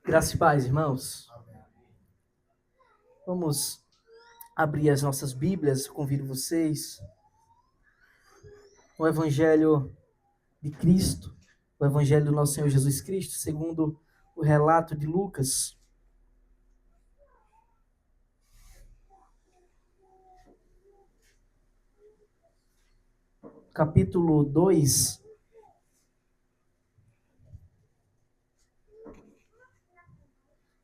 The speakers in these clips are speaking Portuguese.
Graça e paz, irmãos. Vamos abrir as nossas Bíblias. Convido vocês no Evangelho de Cristo, o Evangelho do nosso Senhor Jesus Cristo, segundo o relato de Lucas. Capítulo 2.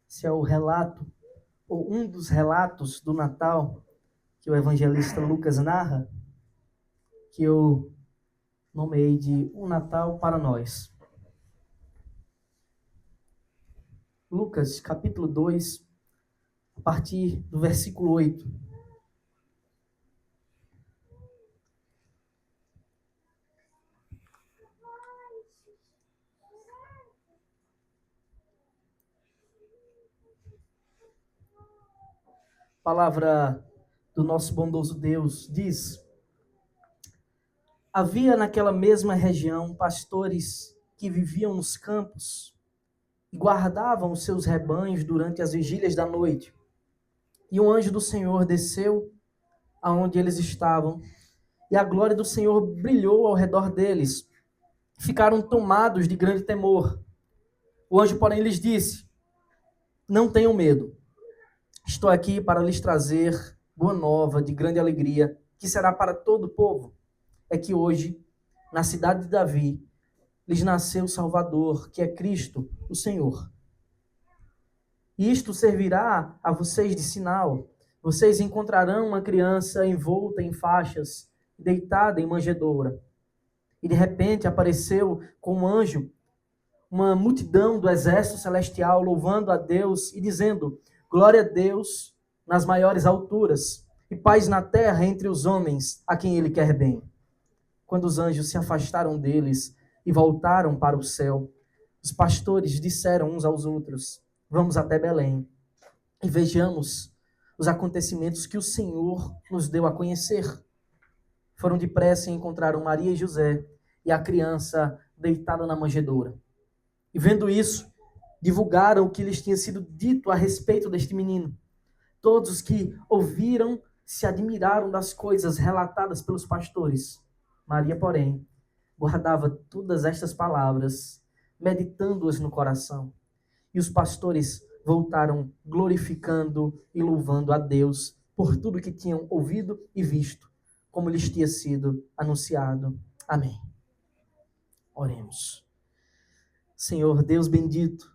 Esse é o relato, ou um dos relatos do Natal que o evangelista Lucas narra, que eu nomeei de Um Natal para Nós. Lucas, capítulo 2, a partir do versículo 8. A palavra do nosso bondoso Deus diz: havia naquela mesma região pastores que viviam nos campos e guardavam os seus rebanhos durante as vigílias da noite. E um anjo do Senhor desceu aonde eles estavam, e a glória do Senhor brilhou ao redor deles. Ficaram tomados de grande temor. O anjo, porém, lhes disse: não tenham medo. Estou aqui para lhes trazer boa nova de grande alegria, que será para todo o povo. É que hoje, na cidade de Davi, lhes nasceu o Salvador, que é Cristo, o Senhor. E isto servirá a vocês de sinal. Vocês encontrarão uma criança envolta em faixas, deitada em manjedoura. E de repente apareceu com um anjo uma multidão do exército celestial, louvando a Deus e dizendo: glória a Deus nas maiores alturas, e paz na terra entre os homens a quem ele quer bem. Quando os anjos se afastaram deles e voltaram para o céu, os pastores disseram uns aos outros: vamos até Belém e vejamos os acontecimentos que o Senhor nos deu a conhecer. Foram depressa e encontraram Maria e José e a criança deitada na manjedoura. E vendo isso, divulgaram o que lhes tinha sido dito a respeito deste menino. Todos os que ouviram se admiraram das coisas relatadas pelos pastores. Maria, porém, guardava todas estas palavras, meditando-as no coração. E os pastores voltaram glorificando e louvando a Deus por tudo que tinham ouvido e visto, como lhes tinha sido anunciado. Amém. Oremos. Senhor Deus bendito,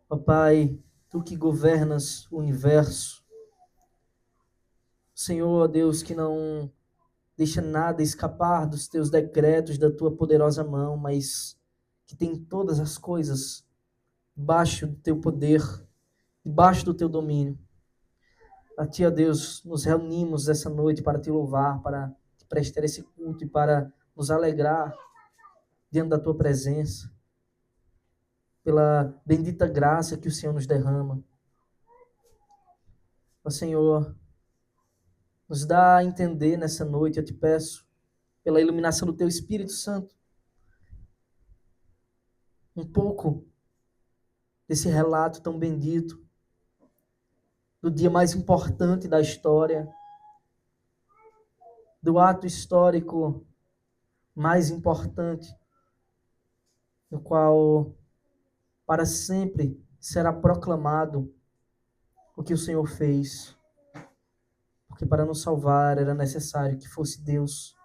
Papai, Tu que governas o universo, Senhor Deus que não deixa nada escapar dos Teus decretos, da Tua poderosa mão, mas que tem todas as coisas debaixo do Teu poder, debaixo do Teu domínio. A Ti, ó Deus, nos reunimos essa noite para Te louvar, para Te prestar esse culto e para nos alegrar diante da Tua presença, pela bendita graça que o Senhor nos derrama. Ó Senhor, nos dá a entender nessa noite, eu te peço, pela iluminação do Teu Espírito Santo, um pouco desse relato tão bendito, do dia mais importante da história, do ato histórico mais importante, no qual para sempre será proclamado o que o Senhor fez. Porque para nos salvar era necessário que fosse Deus.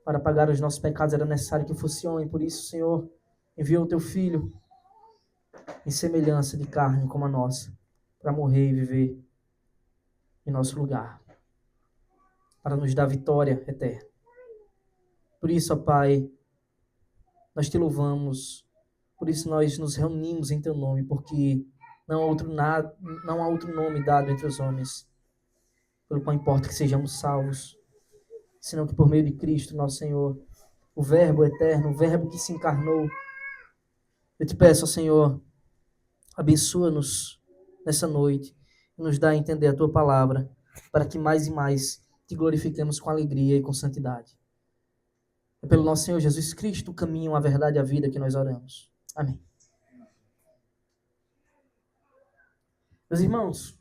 Para pagar os nossos pecados era necessário que fosse homem. Por isso, Senhor, enviou o Teu Filho em semelhança de carne como a nossa, para morrer e viver em nosso lugar, para nos dar vitória eterna. Por isso, ó Pai, nós Te louvamos, por isso nós nos reunimos em Teu nome, porque não há outro nome dado entre os homens, pelo qual importa que sejamos salvos, senão que por meio de Cristo, nosso Senhor, o Verbo eterno, o Verbo que se encarnou. Eu Te peço, ó Senhor, abençoa-nos nessa noite e nos dá a entender a Tua palavra, para que mais e mais Te glorifiquemos com alegria e com santidade. É pelo nosso Senhor Jesus Cristo, o caminho, a verdade e a vida que nós oramos. Amém. Meus irmãos,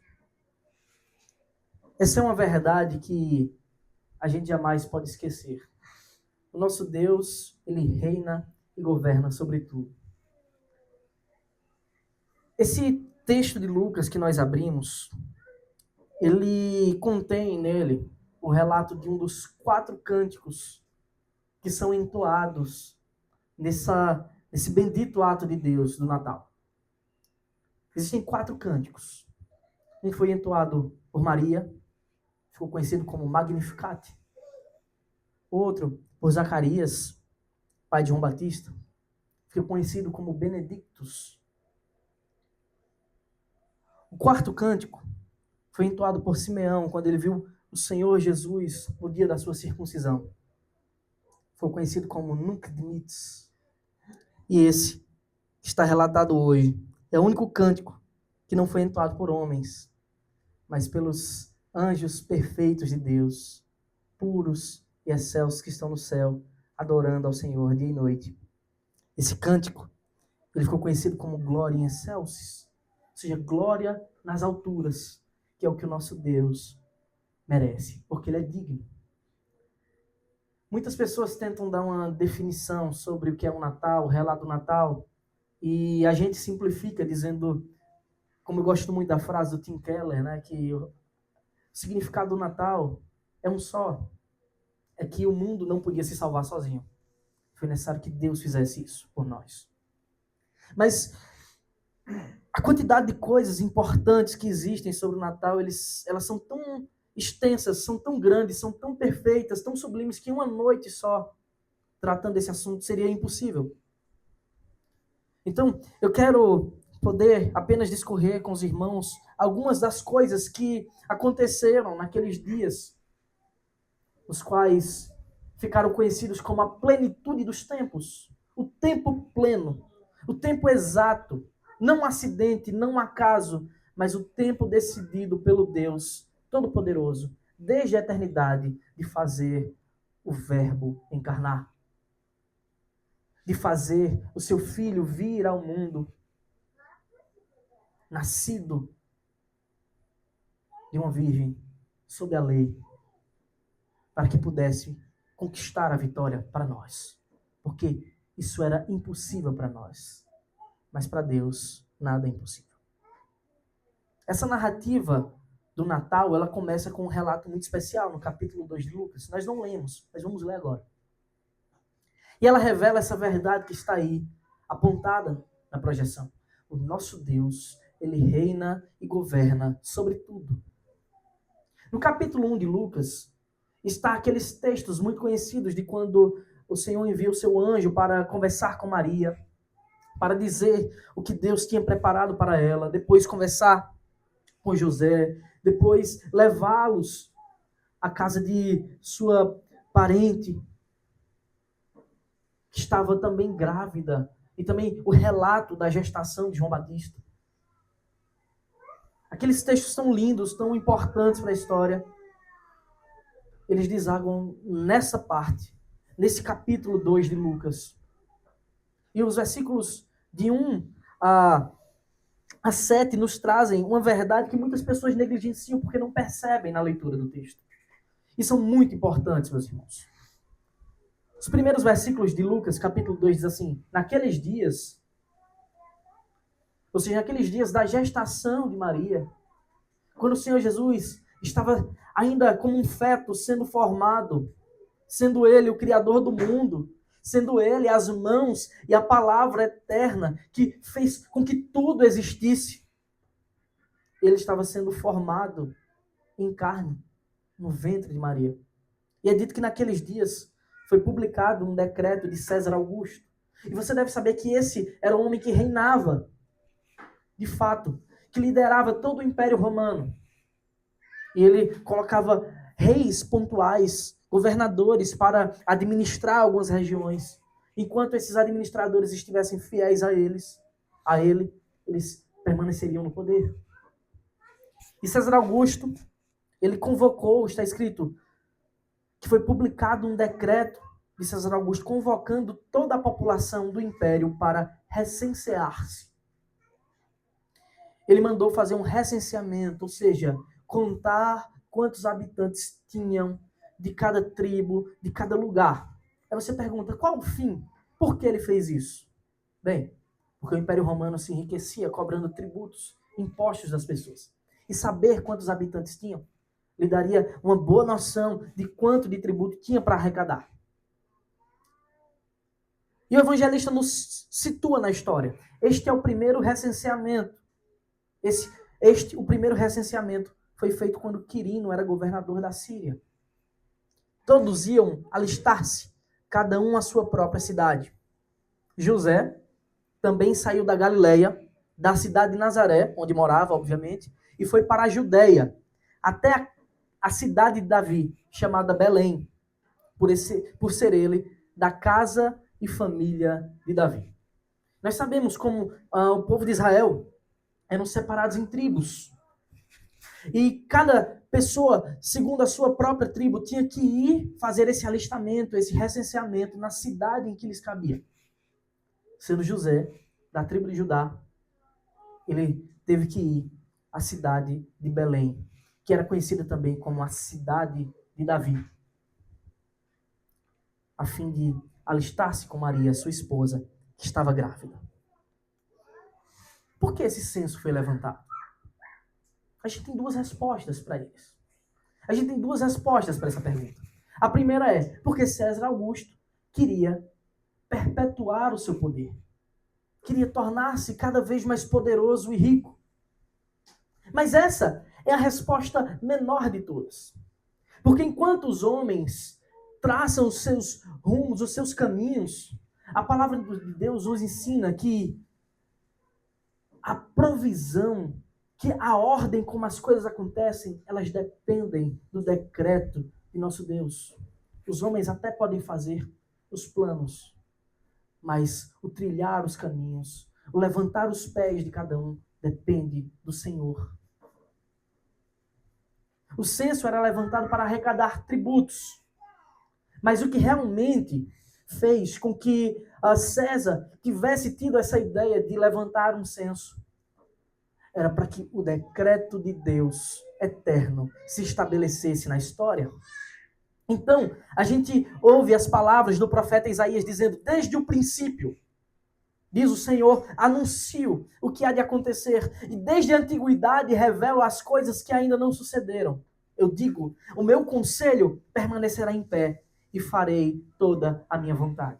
essa é uma verdade que a gente jamais pode esquecer. O nosso Deus, ele reina e governa sobre tudo. Esse texto de Lucas que nós abrimos, ele contém nele o relato de um dos 4 cânticos que são entoados nesse bendito ato de Deus do Natal. Existem 4 cânticos. Um foi entoado por Maria, ficou conhecido como Magnificat. Outro por Zacarias, pai de João Batista, ficou conhecido como Benedictus. O 4º cântico foi entoado por Simeão, quando ele viu o Senhor Jesus no dia da sua circuncisão. Foi conhecido como Nunc Dimittis. E esse que está relatado hoje é o único cântico que não foi entoado por homens, mas pelos anjos perfeitos de Deus, puros e excelsos que estão no céu, adorando ao Senhor dia e noite. Esse cântico, ele ficou conhecido como Glória in Excelsis, ou seja, glória nas alturas, que é o que o nosso Deus merece, porque ele é digno. Muitas pessoas tentam dar uma definição sobre o que é o Natal, o relato do Natal, e a gente simplifica dizendo, como eu gosto muito da frase do Tim Keller, né, que o significado do Natal é um só, é que o mundo não podia se salvar sozinho. Foi necessário que Deus fizesse isso por nós. Mas a quantidade de coisas importantes que existem sobre o Natal, elas são tão extensas, são tão grandes, são tão perfeitas, tão sublimes, que uma noite só, tratando desse assunto, seria impossível. Então, eu quero poder apenas discorrer com os irmãos algumas das coisas que aconteceram naqueles dias, os quais ficaram conhecidos como a plenitude dos tempos, o tempo pleno, o tempo exato, não um acidente, não um acaso, mas o tempo decidido pelo Deus Todo-Poderoso, desde a eternidade, de fazer o Verbo encarnar, de fazer o seu Filho vir ao mundo, nascido de uma virgem, sob a lei, para que pudesse conquistar a vitória para nós. Porque isso era impossível para nós. Mas para Deus, nada é impossível. Essa narrativa do Natal, ela começa com um relato muito especial, no capítulo 2 de Lucas. Nós não lemos, mas vamos ler agora. E ela revela essa verdade que está aí, apontada na projeção. O nosso Deus, ele reina e governa sobre tudo. No capítulo 1 de Lucas, está aqueles textos muito conhecidos de quando o Senhor envia o seu anjo para conversar com Maria, para dizer o que Deus tinha preparado para ela, depois conversar com José, depois levá-los à casa de sua parente, que estava também grávida, e também o relato da gestação de João Batista. Aqueles textos tão lindos, tão importantes para a história, eles desaguam nessa parte, nesse capítulo 2 de Lucas. E os versículos de 1 a 7 nos trazem uma verdade que muitas pessoas negligenciam porque não percebem na leitura do texto. E são muito importantes, meus irmãos. Os primeiros versículos de Lucas, capítulo 2, diz assim: naqueles dias, ou seja, naqueles dias da gestação de Maria, quando o Senhor Jesus estava ainda como um feto sendo formado, sendo ele o Criador do mundo, sendo ele as mãos e a palavra eterna que fez com que tudo existisse. Ele estava sendo formado em carne, no ventre de Maria. E é dito que naqueles dias foi publicado um decreto de César Augusto. E você deve saber que esse era o homem que reinava, de fato, que liderava todo o Império Romano. E ele colocava reis pontuais, governadores, para administrar algumas regiões. Enquanto esses administradores estivessem fiéis a ele, eles permaneceriam no poder. E César Augusto, ele convocou, está escrito, que foi publicado um decreto de César Augusto convocando toda a população do império para recensear-se. ele mandou fazer um recenseamento, ou seja, contar quantos habitantes tinham de cada tribo, de cada lugar. Aí você pergunta, qual o fim? Por que ele fez isso? Bem, porque o Império Romano se enriquecia cobrando tributos, impostos das pessoas. E saber quantos habitantes tinham lhe daria uma boa noção de quanto de tributo tinha para arrecadar. E o evangelista nos situa na história. Este é o primeiro recenseamento. O primeiro recenseamento foi feito quando Quirino era governador da Síria. Todos iam alistar-se, cada um à sua própria cidade. José também saiu da Galileia, da cidade de Nazaré, onde morava, obviamente, e foi para a Judeia, até a cidade de Davi, chamada Belém, por ser ele da casa e família de Davi. Nós sabemos como o povo de Israel eram separados em tribos. E cada pessoa, segundo a sua própria tribo, tinha que ir fazer esse alistamento, esse recenseamento na cidade em que lhes cabia. Sendo José, da tribo de Judá, ele teve que ir à cidade de Belém, que era conhecida também como a cidade de Davi, a fim de alistar-se com Maria, sua esposa, que estava grávida. Por que esse censo foi levantado? A gente tem duas respostas para isso. A gente tem duas respostas para essa pergunta. A primeira é porque César Augusto queria perpetuar o seu poder. Queria tornar-se cada vez mais poderoso e rico. Mas essa é a resposta menor de todas. Porque enquanto os homens traçam os seus rumos, os seus caminhos, a palavra de Deus nos ensina que a provisão, que a ordem como as coisas acontecem, elas dependem do decreto de nosso Deus. Os homens até podem fazer os planos, mas o trilhar os caminhos, o levantar os pés de cada um, depende do Senhor. O censo era levantado para arrecadar tributos, mas o que realmente fez com que César tivesse tido essa ideia de levantar um censo era para que o decreto de Deus eterno se estabelecesse na história. Então, a gente ouve as palavras do profeta Isaías dizendo, desde o princípio, diz o Senhor, anuncio o que há de acontecer, e desde a antiguidade revelo as coisas que ainda não sucederam. Eu digo, o meu conselho permanecerá em pé, e farei toda a minha vontade.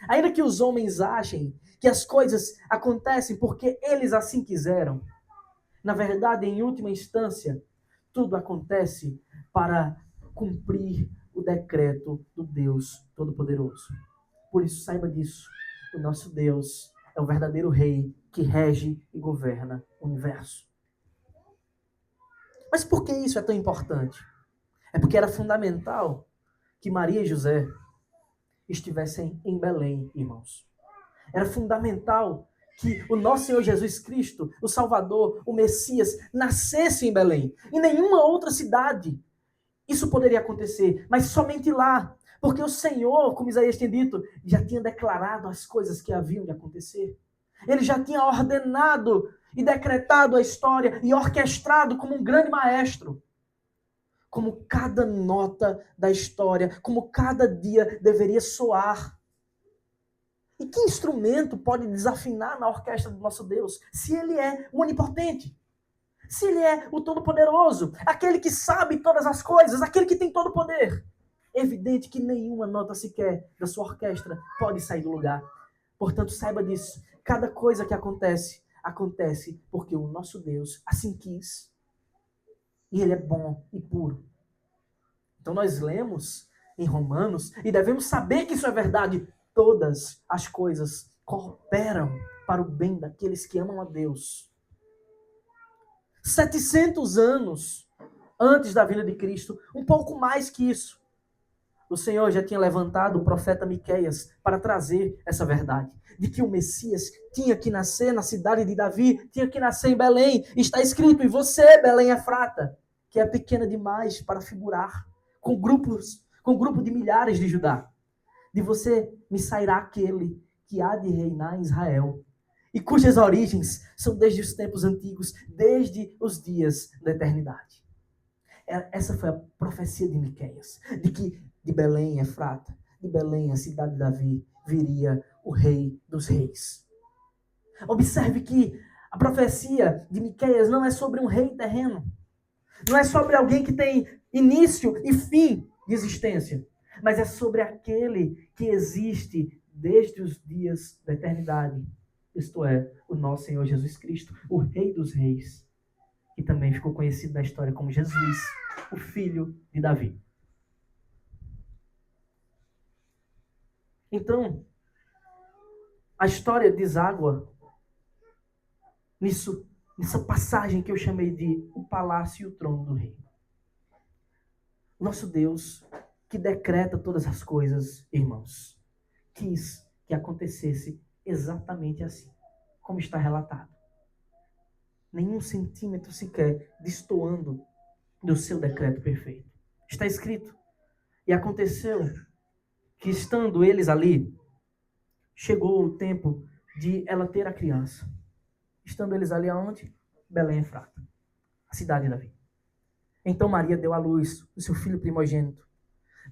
Ainda que os homens achem que as coisas acontecem porque eles assim quiseram, na verdade, em última instância, tudo acontece para cumprir o decreto do Deus Todo-Poderoso. Por isso, saiba disso. O nosso Deus é o verdadeiro rei que rege e governa o universo. Mas por que isso é tão importante? É porque era fundamental que Maria e José estivessem em Belém, irmãos. Era fundamental que o nosso Senhor Jesus Cristo, o Salvador, o Messias, nascesse em Belém. Em nenhuma outra cidade isso poderia acontecer, mas somente lá. Porque o Senhor, como Isaías tinha dito, já tinha declarado as coisas que haviam de acontecer. Ele já tinha ordenado e decretado a história e orquestrado como um grande maestro. Como cada nota da história, como cada dia deveria soar. E que instrumento pode desafinar na orquestra do nosso Deus? Se ele é o onipotente. Se ele é o todo-poderoso. Aquele que sabe todas as coisas. Aquele que tem todo o poder. É evidente que nenhuma nota sequer da sua orquestra pode sair do lugar. Portanto, saiba disso. Cada coisa que acontece, acontece porque o nosso Deus assim quis. E ele é bom e puro. Então nós lemos em Romanos e devemos saber que isso é verdade. Todas as coisas cooperam para o bem daqueles que amam a Deus. 700 anos antes da vinda de Cristo, um pouco mais que isso, o Senhor já tinha levantado o profeta Miqueias para trazer essa verdade, de que o Messias tinha que nascer na cidade de Davi, tinha que nascer em Belém. Está escrito, e você, Belém Efrata, que é pequena demais para figurar com grupo de milhares de Judá. De você me sairá aquele que há de reinar em Israel, e cujas origens são desde os tempos antigos, desde os dias da eternidade. Essa foi a profecia de Miqueias, de que de Belém, Efrata, de Belém, a cidade de Davi, viria o rei dos reis. Observe que a profecia de Miqueias não é sobre um rei terreno, não é sobre alguém que tem início e fim de existência, mas é sobre aquele que existe desde os dias da eternidade, isto é, o nosso Senhor Jesus Cristo, o Rei dos Reis, que também ficou conhecido na história como Jesus, o filho de Davi. Então, a história deságua nessa passagem que eu chamei de o palácio e o trono do rei. Nosso Deus, que decreta todas as coisas, irmãos, quis que acontecesse exatamente assim, como está relatado. Nenhum centímetro sequer destoando do seu decreto perfeito. Está escrito. E aconteceu que, estando eles ali, chegou o tempo de ela ter a criança. Estando eles ali aonde? Belém Efrata, a cidade de Davi. Então Maria deu à luz o seu filho primogênito,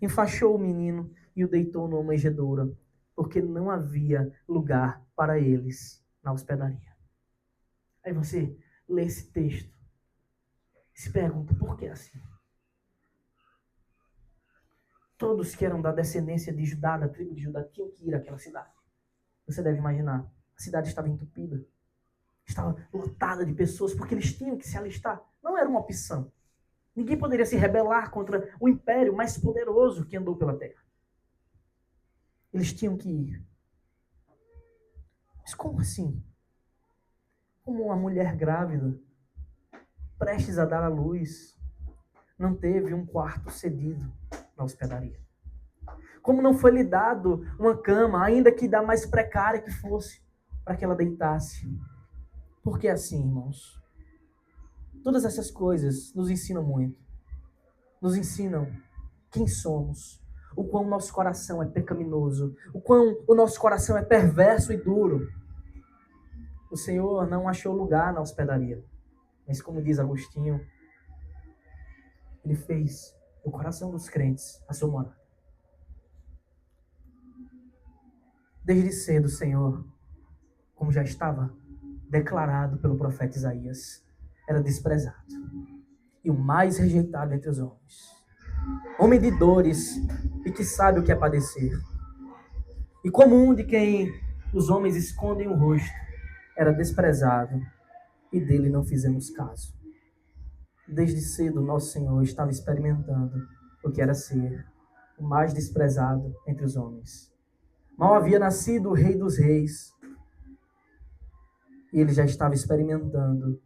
enfaixou o menino e o deitou numa manjedoura, porque não havia lugar para eles na hospedaria. Aí você lê esse texto e se pergunta, por que assim? Todos que eram da descendência de Judá, da tribo de Judá, tinham que ir àquela cidade. Você deve imaginar, a cidade estava entupida, estava lotada de pessoas, porque eles tinham que se alistar. Não era uma opção. Ninguém poderia se rebelar contra o império mais poderoso que andou pela terra. Eles tinham que ir. Mas como assim? Como uma mulher grávida, prestes a dar à luz, não teve um quarto cedido na hospedaria? Como não foi lhe dado uma cama, ainda que da mais precária que fosse, para que ela deitasse? Por que assim, irmãos? Todas essas coisas nos ensinam muito. Nos ensinam quem somos, o quão nosso coração é pecaminoso, o quão o nosso coração é perverso e duro. O Senhor não achou lugar na hospedaria, mas como diz Agostinho, Ele fez o coração dos crentes a sua morada. Desde cedo, o Senhor, como já estava declarado pelo profeta Isaías, era desprezado e o mais rejeitado entre os homens. Homem de dores e que sabe o que é padecer. E como um de quem os homens escondem o rosto, era desprezado e dele não fizemos caso. Desde cedo, nosso Senhor estava experimentando o que era ser o mais desprezado entre os homens. Mal havia nascido o Rei dos Reis e ele já estava experimentando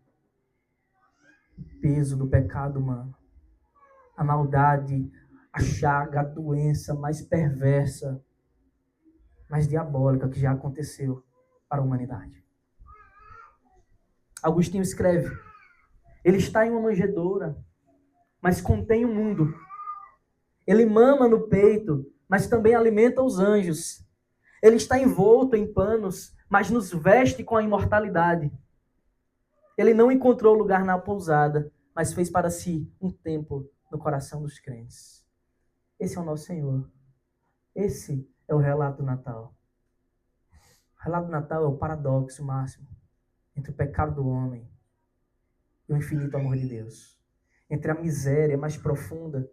o peso do pecado humano, a maldade, a chaga, a doença mais perversa, mais diabólica que já aconteceu para a humanidade. Agostinho escreve: ele está em uma manjedoura, mas contém o mundo. Ele mama no peito, mas também alimenta os anjos. Ele está envolto em panos, mas nos veste com a imortalidade. Ele não encontrou lugar na pousada, mas fez para si um templo no coração dos crentes. Esse é o nosso Senhor. Esse é o relato do Natal. O relato do Natal é o paradoxo máximo entre o pecado do homem e o infinito amor de Deus. Entre a miséria mais profunda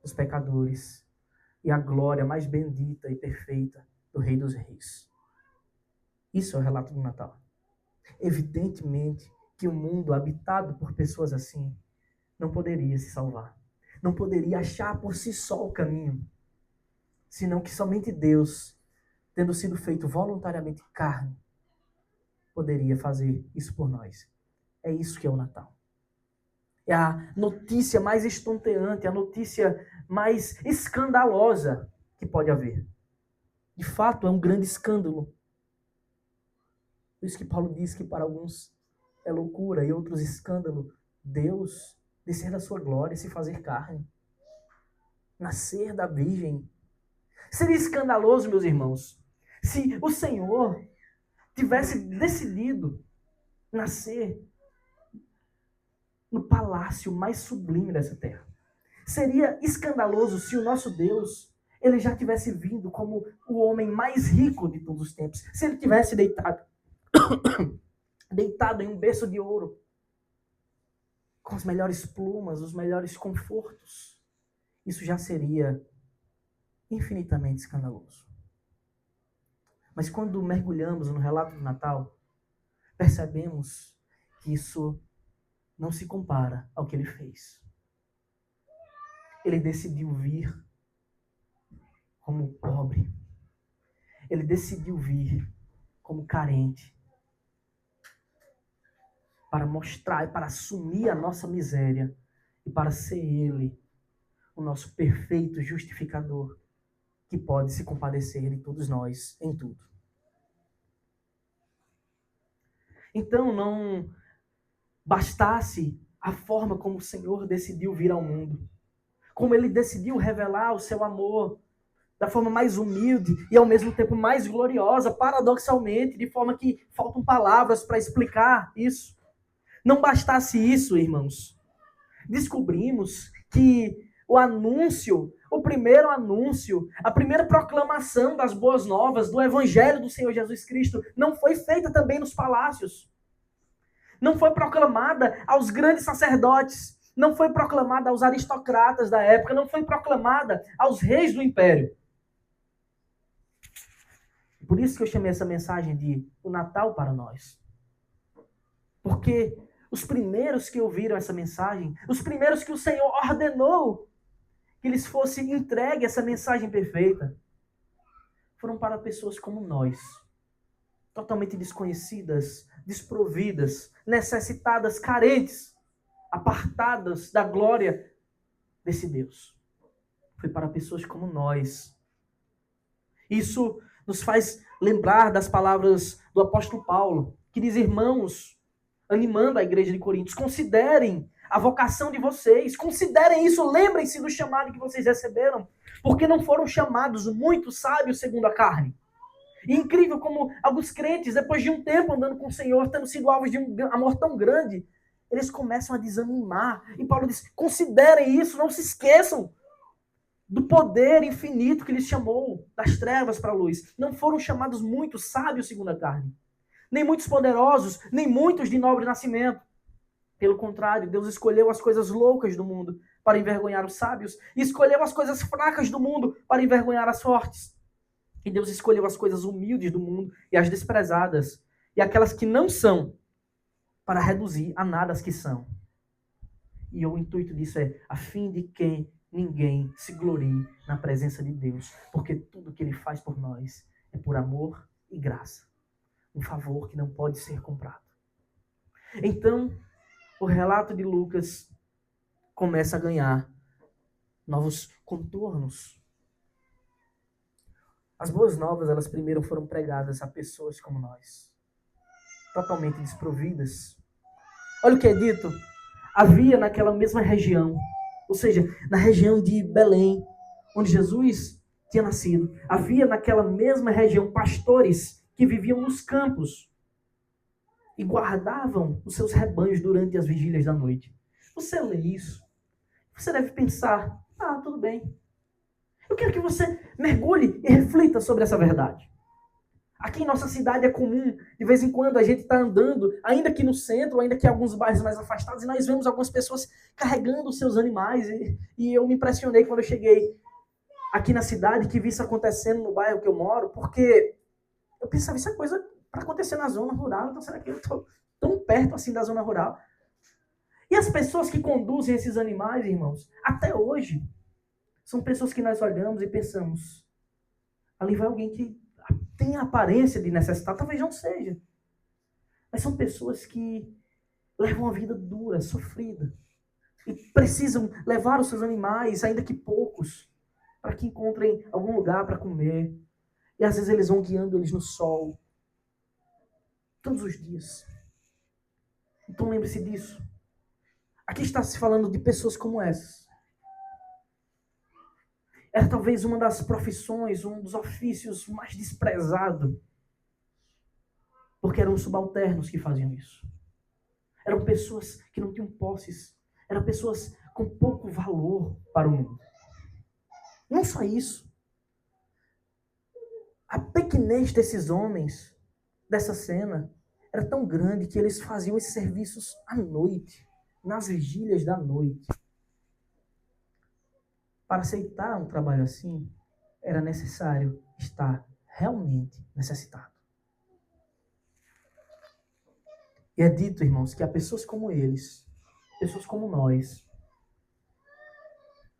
dos pecadores e a glória mais bendita e perfeita do Rei dos Reis. Isso é o relato do Natal. Evidentemente que o mundo habitado por pessoas assim não poderia se salvar. Não poderia achar por si só o caminho. Senão que somente Deus, tendo sido feito voluntariamente carne, poderia fazer isso por nós. É isso que é o Natal. É a notícia mais estonteante, a notícia mais escandalosa que pode haver. De fato, é um grande escândalo. Por isso que Paulo diz que para alguns é loucura e outros escândalo. Deus descer da sua glória e se fazer carne. Nascer da virgem. Seria escandaloso, meus irmãos, se o Senhor tivesse decidido nascer no palácio mais sublime dessa terra. Seria escandaloso se o nosso Deus, ele já tivesse vindo como o homem mais rico de todos os tempos. Se ele tivesse deitado em um berço de ouro, com as melhores plumas, os melhores confortos. Isso já seria infinitamente escandaloso. Mas quando mergulhamos no relato do Natal, percebemos que isso não se compara ao que ele fez. Ele decidiu vir como pobre. Ele decidiu vir como carente. Para mostrar e para assumir a nossa miséria. E para ser ele o nosso perfeito justificador, que pode se compadecer de todos nós em tudo. Então não bastasse a forma como o Senhor decidiu vir ao mundo, como ele decidiu revelar o seu amor da forma mais humilde e ao mesmo tempo mais gloriosa, paradoxalmente, de forma que faltam palavras para explicar isso. Não bastasse isso, irmãos, descobrimos que o primeiro anúncio, a primeira proclamação das boas novas do Evangelho do Senhor Jesus Cristo não foi feita também nos palácios. Não foi proclamada aos grandes sacerdotes, não foi proclamada aos aristocratas da época, não foi proclamada aos reis do império. Por isso que eu chamei essa mensagem de o Natal para nós. Porque os primeiros que ouviram essa mensagem, os primeiros que o Senhor ordenou que lhes fosse entregue essa mensagem perfeita, foram para pessoas como nós, totalmente desconhecidas, desprovidas, necessitadas, carentes, apartadas da glória desse Deus. Foi para pessoas como nós. Isso nos faz lembrar das palavras do apóstolo Paulo, que diz: irmãos, animando a igreja de Coríntios, considerem a vocação de vocês, considerem isso, lembrem-se do chamado que vocês receberam, porque não foram chamados muitos sábios segundo a carne. E incrível como alguns crentes, depois de um tempo andando com o Senhor, tendo sido alvos de um amor tão grande, eles começam a desanimar. E Paulo diz: considerem isso, não se esqueçam do poder infinito que lhes chamou das trevas para a luz. Não foram chamados muitos sábios segundo a carne, nem muitos poderosos, nem muitos de nobre nascimento. Pelo contrário, Deus escolheu as coisas loucas do mundo para envergonhar os sábios, e escolheu as coisas fracas do mundo para envergonhar as fortes. E Deus escolheu as coisas humildes do mundo e as desprezadas, e aquelas que não são, para reduzir a nada as que são. E o intuito disso é a fim de que ninguém se glorie na presença de Deus, porque tudo que Ele faz por nós é por amor e graça. Um favor que não pode ser comprado. Então, o relato de Lucas começa a ganhar novos contornos. As boas novas, elas primeiro foram pregadas a pessoas como nós, totalmente desprovidas. Olha o que é dito. Havia naquela mesma região, ou seja, na região de Belém, onde Jesus tinha nascido, havia naquela mesma região pastores que viviam nos campos e guardavam os seus rebanhos durante as vigílias da noite. Você lê isso, você deve pensar: tudo bem. Eu quero que você mergulhe e reflita sobre essa verdade. Aqui em nossa cidade é comum, de vez em quando, a gente está andando, ainda aqui no centro, ainda que em alguns bairros mais afastados, e nós vemos algumas pessoas carregando os seus animais. E eu me impressionei quando eu cheguei aqui na cidade, que vi isso acontecendo no bairro que eu moro, porque eu pensava: isso é coisa para acontecer na zona rural, então será que eu estou tão perto assim da zona rural? E as pessoas que conduzem esses animais, irmãos, até hoje, são pessoas que nós olhamos e pensamos: ali vai alguém que tem a aparência de necessitar, talvez não seja. Mas são pessoas que levam uma vida dura, sofrida. E precisam levar os seus animais, ainda que poucos, para que encontrem algum lugar para comer. E às vezes eles vão guiando eles no sol. Todos os dias. Então lembre-se disso. Aqui está se falando de pessoas como essas. Era talvez uma das profissões, um dos ofícios mais desprezados. Porque eram subalternos que faziam isso. Eram pessoas que não tinham posses. Eram pessoas com pouco valor para o mundo. Não só isso. A pequenez desses homens, dessa cena, era tão grande que eles faziam esses serviços à noite, nas vigílias da noite. Para aceitar um trabalho assim, era necessário estar realmente necessitado. E é dito, irmãos, que há pessoas como eles, pessoas como nós,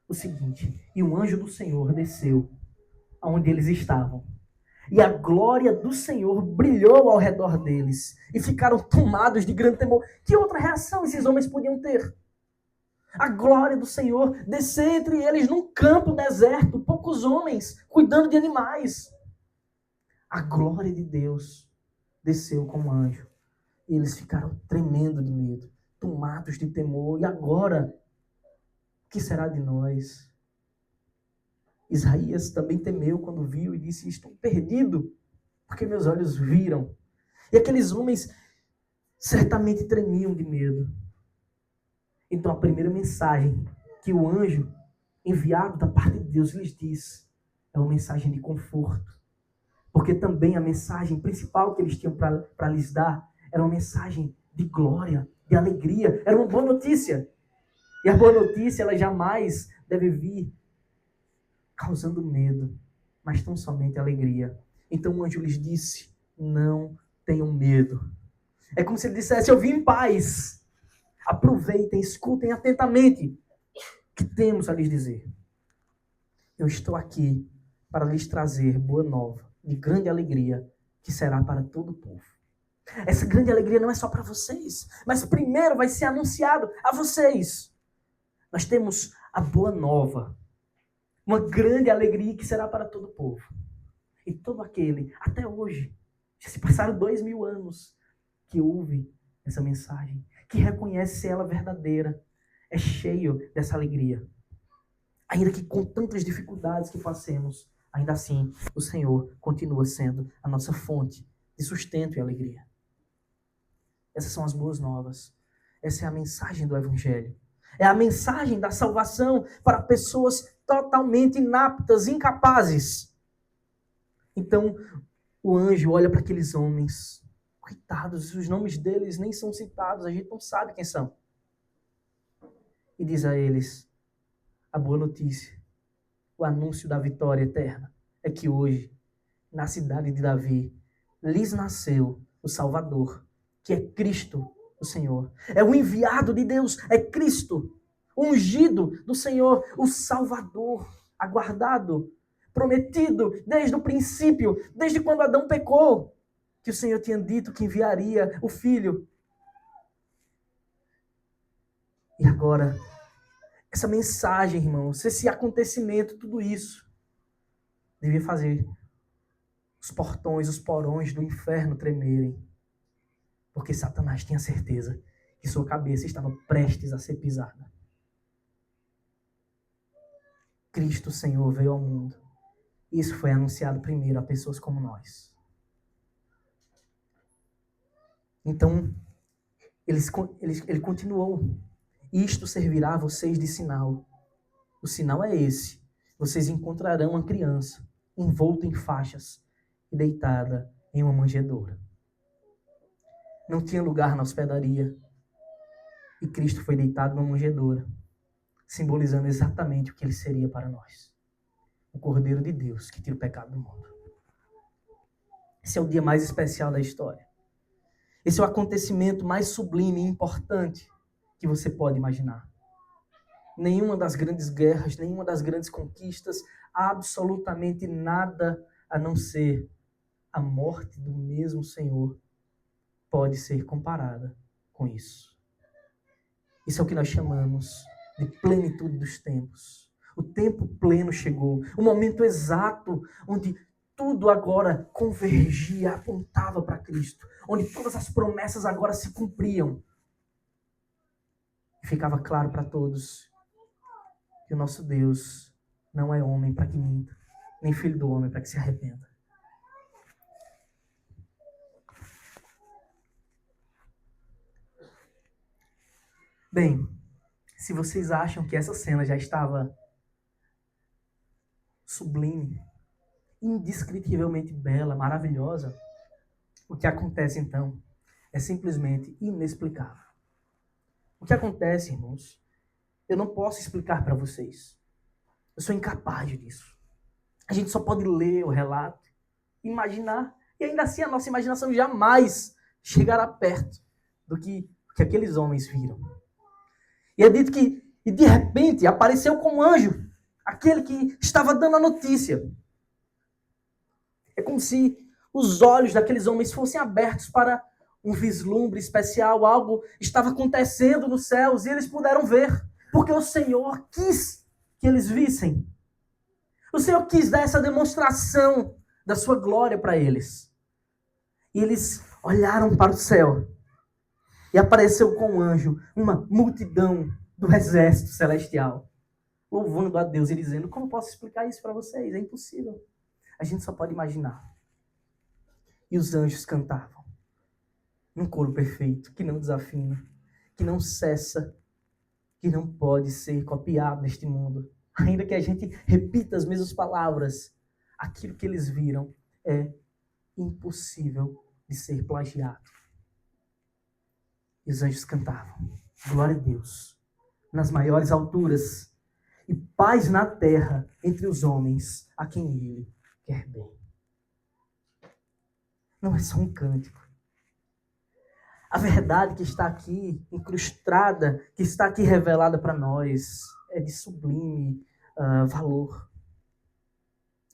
o seguinte: e um anjo do Senhor desceu aonde eles estavam. E a glória do Senhor brilhou ao redor deles. E ficaram tomados de grande temor. Que outra reação esses homens podiam ter? A glória do Senhor descer entre eles num campo deserto, poucos homens cuidando de animais. A glória de Deus desceu como anjo. E eles ficaram tremendo de medo, tomados de temor. E agora, o que será de nós? Isaías também temeu quando viu e disse: estou perdido, porque meus olhos viram. E aqueles homens certamente tremiam de medo. Então a primeira mensagem que o anjo enviado da parte de Deus lhes diz é uma mensagem de conforto. Porque também a mensagem principal que eles tinham para lhes dar era uma mensagem de glória, de alegria. Era uma boa notícia. E a boa notícia, ela jamais deve vir causando medo, mas tão somente alegria. Então o anjo lhes disse: não tenham medo. É como se ele dissesse: eu vim em paz. Aproveitem, escutem atentamente o que temos a lhes dizer. Eu estou aqui para lhes trazer boa nova, de grande alegria, que será para todo o povo. Essa grande alegria não é só para vocês, mas primeiro vai ser anunciado a vocês. Nós temos a boa nova, uma grande alegria que será para todo o povo. E todo aquele, até hoje, já se passaram 2000 anos, que ouve essa mensagem, que reconhece ela verdadeira, é cheio dessa alegria. Ainda que com tantas dificuldades que passemos, ainda assim o Senhor continua sendo a nossa fonte de sustento e alegria. Essas são as boas novas. Essa é a mensagem do Evangelho. É a mensagem da salvação para pessoas totalmente inaptas, incapazes. Então, o anjo olha para aqueles homens. Coitados, os nomes deles nem são citados, a gente não sabe quem são. E diz a eles a boa notícia, o anúncio da vitória eterna, é que hoje, na cidade de Davi, lhes nasceu o Salvador, que é Cristo, o Senhor. É o enviado de Deus, é Cristo, o ungido do Senhor, o Salvador, aguardado, prometido desde o princípio, desde quando Adão pecou, que o Senhor tinha dito que enviaria o Filho. E agora, essa mensagem, irmãos, esse acontecimento, tudo isso, devia fazer os portões, os porões do inferno tremerem. Porque Satanás tinha certeza que sua cabeça estava prestes a ser pisada. Cristo, Senhor, veio ao mundo. Isso foi anunciado primeiro a pessoas como nós. Então, ele continuou. Isto servirá a vocês de sinal. O sinal é esse. Vocês encontrarão uma criança envolta em faixas e deitada em uma manjedoura. Não tinha lugar na hospedaria. E Cristo foi deitado numa manjedoura, simbolizando exatamente o que ele seria para nós. O Cordeiro de Deus que tira o pecado do mundo. Esse é o dia mais especial da história. Esse é o acontecimento mais sublime e importante que você pode imaginar. Nenhuma das grandes guerras, nenhuma das grandes conquistas, absolutamente nada a não ser a morte do mesmo Senhor pode ser comparada com isso. Isso é o que nós chamamos de plenitude dos tempos. O tempo pleno chegou, o momento exato onde tudo agora convergia, apontava para Cristo, onde todas as promessas agora se cumpriam. E ficava claro para todos que o nosso Deus não é homem para que minta, nem filho do homem para que se arrependa. Bem, se vocês acham que essa cena já estava sublime, indescritivelmente bela, maravilhosa, o que acontece então é simplesmente inexplicável. O que acontece, irmãos, eu não posso explicar para vocês. Eu sou incapaz disso. A gente só pode ler o relato, imaginar, e ainda assim a nossa imaginação jamais chegará perto do que aqueles homens viram. E é dito que, e de repente, apareceu com um anjo, aquele que estava dando a notícia. É como se os olhos daqueles homens fossem abertos para um vislumbre especial, algo estava acontecendo nos céus e eles puderam ver, porque o Senhor quis que eles vissem. O Senhor quis dar essa demonstração da sua glória para eles. E eles olharam para o céu e apareceu com um anjo, uma multidão do exército celestial, louvando a Deus e dizendo: como posso explicar isso para vocês? É impossível. A gente só pode imaginar. E os anjos cantavam num coro perfeito, que não desafina, que não cessa, que não pode ser copiado neste mundo. Ainda que a gente repita as mesmas palavras, aquilo que eles viram é impossível de ser plagiado. E os anjos cantavam: glória a Deus nas maiores alturas e paz na terra entre os homens a quem Ele quer bem. Não é só um cântico. A verdade que está aqui incrustada, que está aqui revelada para nós, é de sublime valor.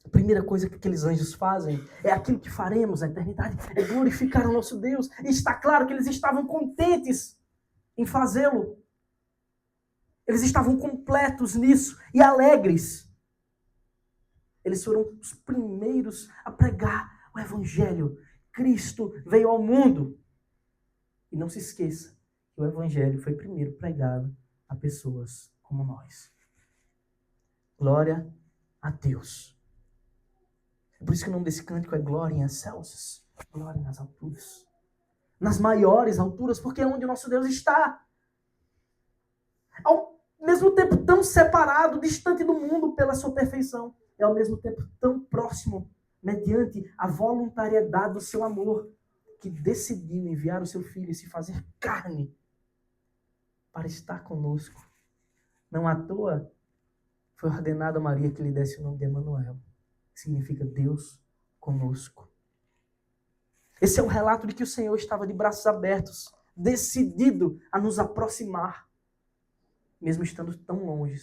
A primeira coisa que aqueles anjos fazem é aquilo que faremos na eternidade, é glorificar o nosso Deus. E está claro que eles estavam contentes em fazê-lo. Eles estavam completos nisso e alegres. Eles foram os primeiros a pregar o Evangelho. Cristo veio ao mundo. E não se esqueça que o Evangelho foi primeiro pregado a pessoas como nós. Glória a Deus. É por isso que o nome desse cântico é Glória em Excelsis. Glória nas alturas. Nas maiores alturas, porque é onde o nosso Deus está. Ao mesmo tempo tão separado, distante do mundo pela sua perfeição. É ao mesmo tempo tão próximo, mediante a voluntariedade do seu amor, que decidiu enviar o seu Filho e se fazer carne para estar conosco. Não à toa foi ordenado a Maria que lhe desse o nome de Emanuel, que significa Deus conosco. Esse é o relato de que o Senhor estava de braços abertos, decidido a nos aproximar, mesmo estando tão longe,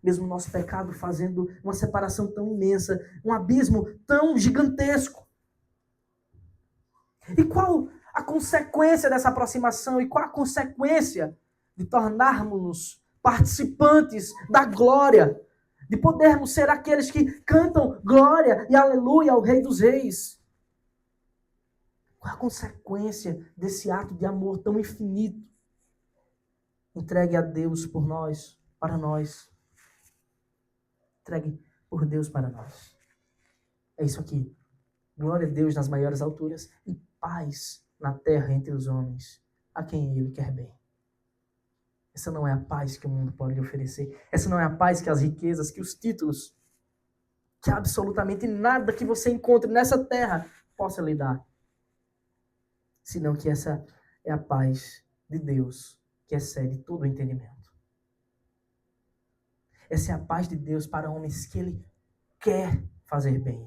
mesmo o nosso pecado fazendo uma separação tão imensa, um abismo tão gigantesco. E qual a consequência dessa aproximação? E qual a consequência de tornarmos-nos participantes da glória? De podermos ser aqueles que cantam glória e aleluia ao Rei dos Reis? Qual a consequência desse ato de amor tão infinito? Entregue a Deus por nós, para nós. Entregue por Deus para nós. É isso aqui. Glória a Deus nas maiores alturas e paz na terra entre os homens, a quem Ele quer bem. Essa não é a paz que o mundo pode lhe oferecer. Essa não é a paz que as riquezas, que os títulos, que absolutamente nada que você encontre nessa terra possa lhe dar. Senão que essa é a paz de Deus que excede todo o entendimento. Essa é a paz de Deus para homens que Ele quer fazer bem.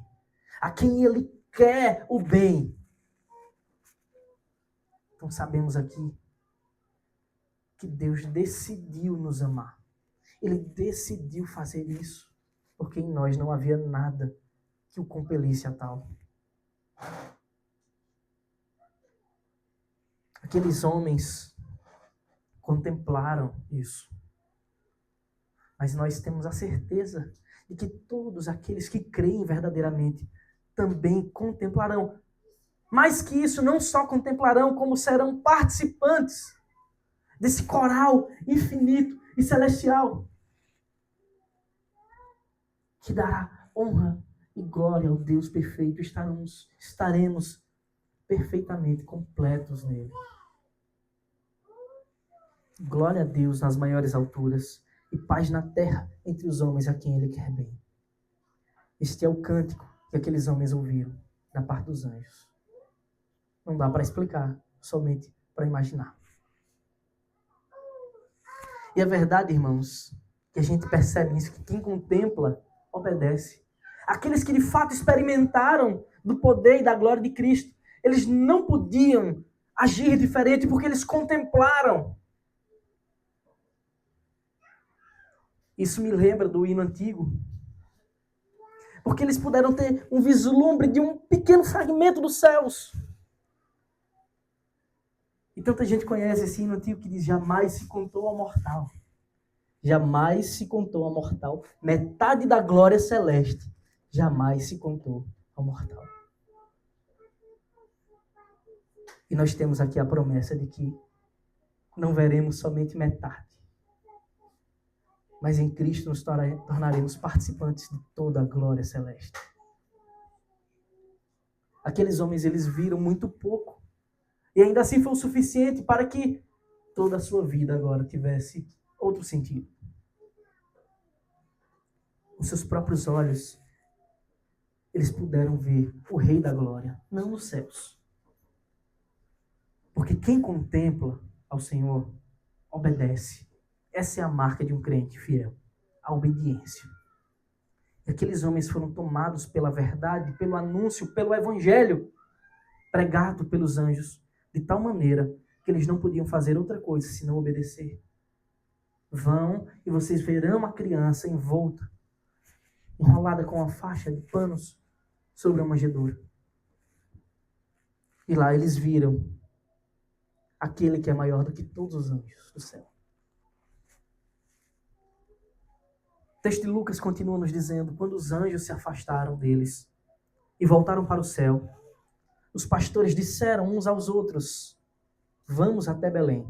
A quem Ele quer o bem. Então sabemos aqui que Deus decidiu nos amar. Ele decidiu fazer isso, porque em nós não havia nada que o compelisse a tal. Aqueles homens contemplaram isso. Mas nós temos a certeza de que todos aqueles que creem verdadeiramente também contemplarão. Mais que isso, não só contemplarão, como serão participantes desse coral infinito e celestial que dará honra e glória ao Deus perfeito. Estaremos perfeitamente completos nele. Glória a Deus nas maiores alturas e paz na terra entre os homens a quem Ele quer bem. Este é o cântico que aqueles homens ouviram da parte dos anjos. Não dá para explicar, somente para imaginar. E é verdade, irmãos, que a gente percebe isso, que quem contempla, obedece. Aqueles que de fato experimentaram do poder e da glória de Cristo, eles não podiam agir diferente porque eles contemplaram. Isso me lembra do hino antigo. Porque eles puderam ter um vislumbre de um pequeno fragmento dos céus. E tanta gente conhece esse hino antigo que diz: jamais se contou ao mortal. Jamais se contou ao mortal. Metade da glória celeste jamais se contou ao mortal. E nós temos aqui a promessa de que não veremos somente metade. Mas em Cristo nos tornaremos participantes de toda a glória celeste. Aqueles homens, eles viram muito pouco. E ainda assim foi o suficiente para que toda a sua vida agora tivesse outro sentido. Com seus próprios olhos, eles puderam ver o Rei da Glória, não nos céus. Porque quem contempla ao Senhor, obedece. Essa é a marca de um crente fiel, a obediência. E aqueles homens foram tomados pela verdade, pelo anúncio, pelo evangelho, pregado pelos anjos, de tal maneira que eles não podiam fazer outra coisa senão obedecer. Vão e vocês verão a criança envolta, enrolada com uma faixa de panos sobre a manjedoura. E lá eles viram aquele que é maior do que todos os anjos do céu. O texto de Lucas continua nos dizendo: quando os anjos se afastaram deles e voltaram para o céu, os pastores disseram uns aos outros: vamos até Belém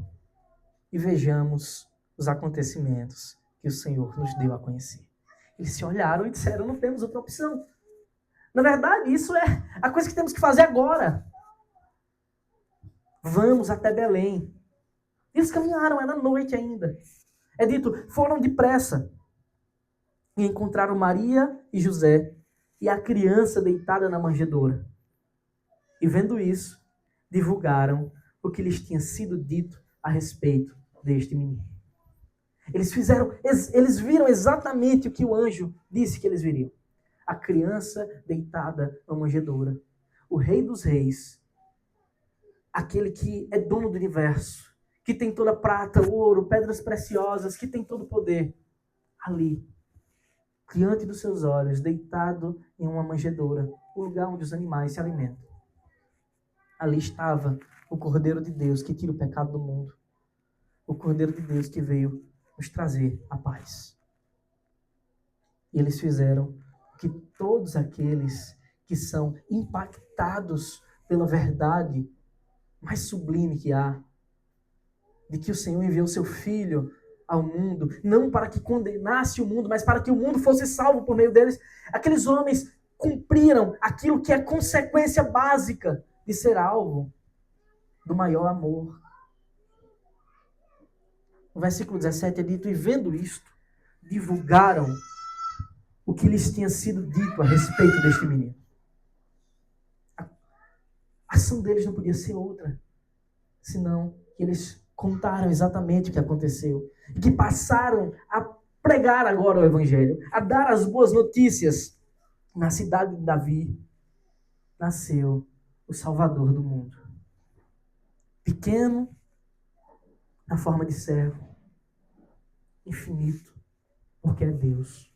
e vejamos os acontecimentos que o Senhor nos deu a conhecer. Eles se olharam e disseram: não temos outra opção. Na verdade, isso é a coisa que temos que fazer agora. Vamos até Belém. Eles caminharam, era noite ainda. É dito, foram depressa e encontraram Maria e José e a criança deitada na manjedoura. E vendo isso, divulgaram o que lhes tinha sido dito a respeito deste menino. Eles viram exatamente o que o anjo disse que eles viriam. A criança deitada na manjedoura. O Rei dos Reis, aquele que é dono do universo, que tem toda prata, ouro, pedras preciosas, que tem todo o poder, ali, diante dos seus olhos, deitado em uma manjedoura, o lugar onde os animais se alimentam. Ali estava o Cordeiro de Deus que tira o pecado do mundo. O Cordeiro de Deus que veio nos trazer a paz. E eles fizeram que todos aqueles que são impactados pela verdade mais sublime que há, de que o Senhor enviou seu Filho ao mundo, não para que condenasse o mundo, mas para que o mundo fosse salvo por meio deles. Aqueles homens cumpriram aquilo que é consequência básica de ser alvo do maior amor. No versículo 17 é dito: e vendo isto, divulgaram o que lhes tinha sido dito a respeito deste menino. A ação deles não podia ser outra, senão que eles contaram exatamente o que aconteceu. E que passaram a pregar agora o Evangelho, a dar as boas notícias. Na cidade de Davi nasceu o Salvador do mundo. Pequeno, na forma de servo. Infinito, porque é Deus.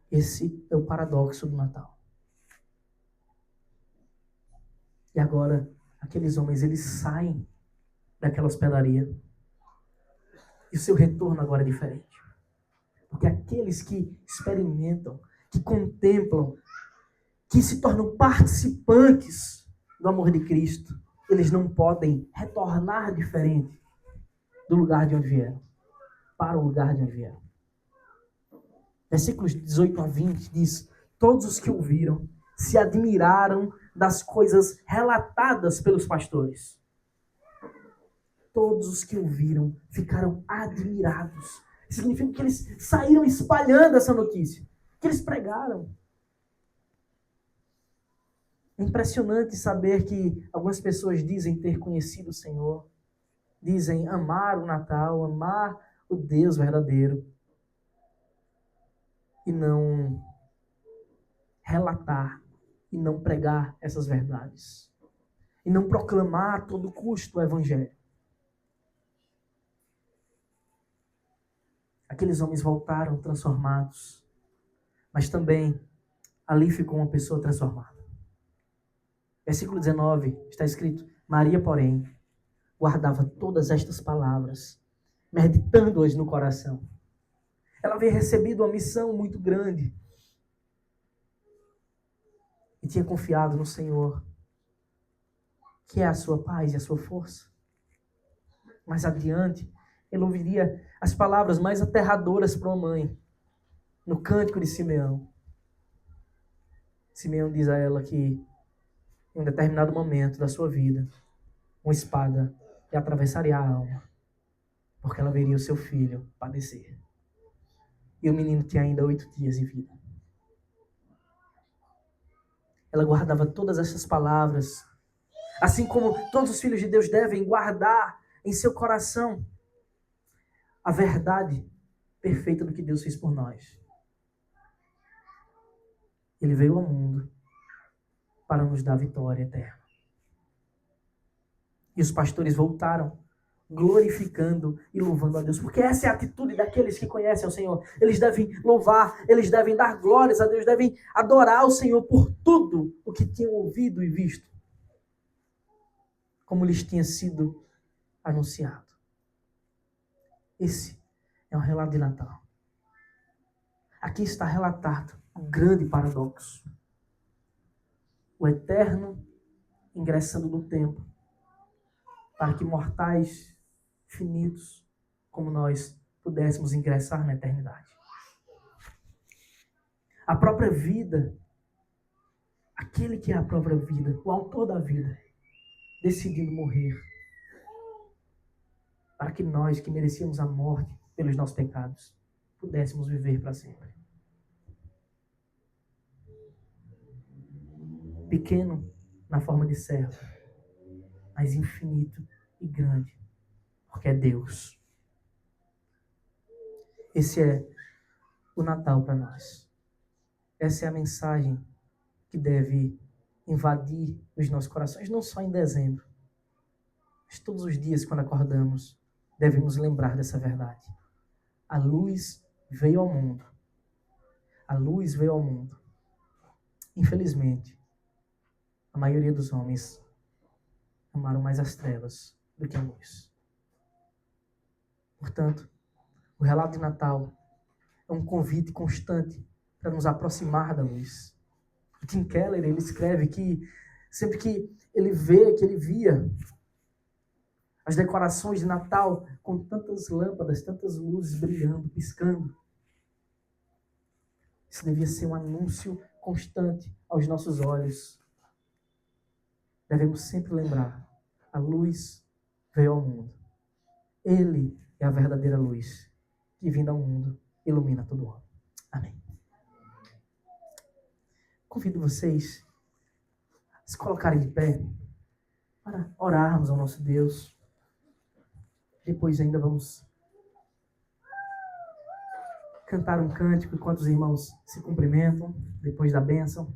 Esse é o paradoxo do Natal. E agora, aqueles homens, eles saem daquela hospedaria. E o seu retorno agora é diferente. Porque aqueles que experimentam, que contemplam, que se tornam participantes do amor de Cristo, eles não podem retornar diferente do lugar de onde vieram, para o lugar de onde vieram. Versículos 18 a 20 diz: todos os que ouviram se admiraram das coisas relatadas pelos pastores. todos os que ouviram ficaram admirados. Significa que eles saíram espalhando essa notícia, que eles pregaram. É impressionante saber que algumas pessoas dizem ter conhecido o Senhor, dizem amar o Natal, amar o Deus verdadeiro, e não relatar e não pregar essas verdades, e não proclamar a todo custo o Evangelho. Aqueles homens voltaram transformados, mas também ali ficou uma pessoa transformada. Versículo 19 está escrito: Maria, porém, guardava todas estas palavras, meditando-as no coração. Ela havia recebido uma missão muito grande e tinha confiado no Senhor, que é a sua paz e a sua força. Mais adiante, ele ouviria as palavras mais aterradoras para uma mãe, no cântico de Simeão. Simeão diz a ela que, em um determinado momento da sua vida, uma espada lhe atravessaria a alma, porque ela veria o seu filho padecer. E o menino tinha ainda 8 dias de vida. Ela guardava todas essas palavras, assim como todos os filhos de Deus devem guardar em seu coração a verdade perfeita do que Deus fez por nós. Ele veio ao mundo para nos dar vitória eterna. E os pastores voltaram glorificando e louvando a Deus, porque essa é a atitude daqueles que conhecem o Senhor. Eles devem louvar, eles devem dar glórias a Deus, devem adorar o Senhor por tudo o que tinham ouvido e visto, como lhes tinha sido anunciado. Esse é um relato de Natal. Aqui está relatado um grande paradoxo. O Eterno ingressando no tempo para que mortais finitos como nós pudéssemos ingressar na eternidade. A própria vida, aquele que é a própria vida, o autor da vida, decidindo morrer para que nós, que merecíamos a morte pelos nossos pecados, pudéssemos viver para sempre. Pequeno na forma de servo, mas infinito e grande, porque é Deus. Esse é o Natal para nós. Essa é a mensagem que deve invadir os nossos corações, não só em dezembro, mas todos os dias quando acordamos, devemos lembrar dessa verdade. A luz veio ao mundo. A luz veio ao mundo. Infelizmente, a maioria dos homens amaram mais as trevas do que a luz. Portanto, o relato de Natal é um convite constante para nos aproximar da luz. O Tim Keller, ele escreve que sempre que ele via as decorações de Natal com tantas lâmpadas, tantas luzes brilhando, piscando, isso devia ser um anúncio constante aos nossos olhos. Devemos sempre lembrar, a luz veio ao mundo. Ele é a verdadeira luz que, vindo ao mundo, ilumina todo homem. Amém. Convido vocês a se colocarem de pé para orarmos ao nosso Deus. Depois ainda vamos cantar um cântico enquanto os irmãos se cumprimentam, depois da bênção.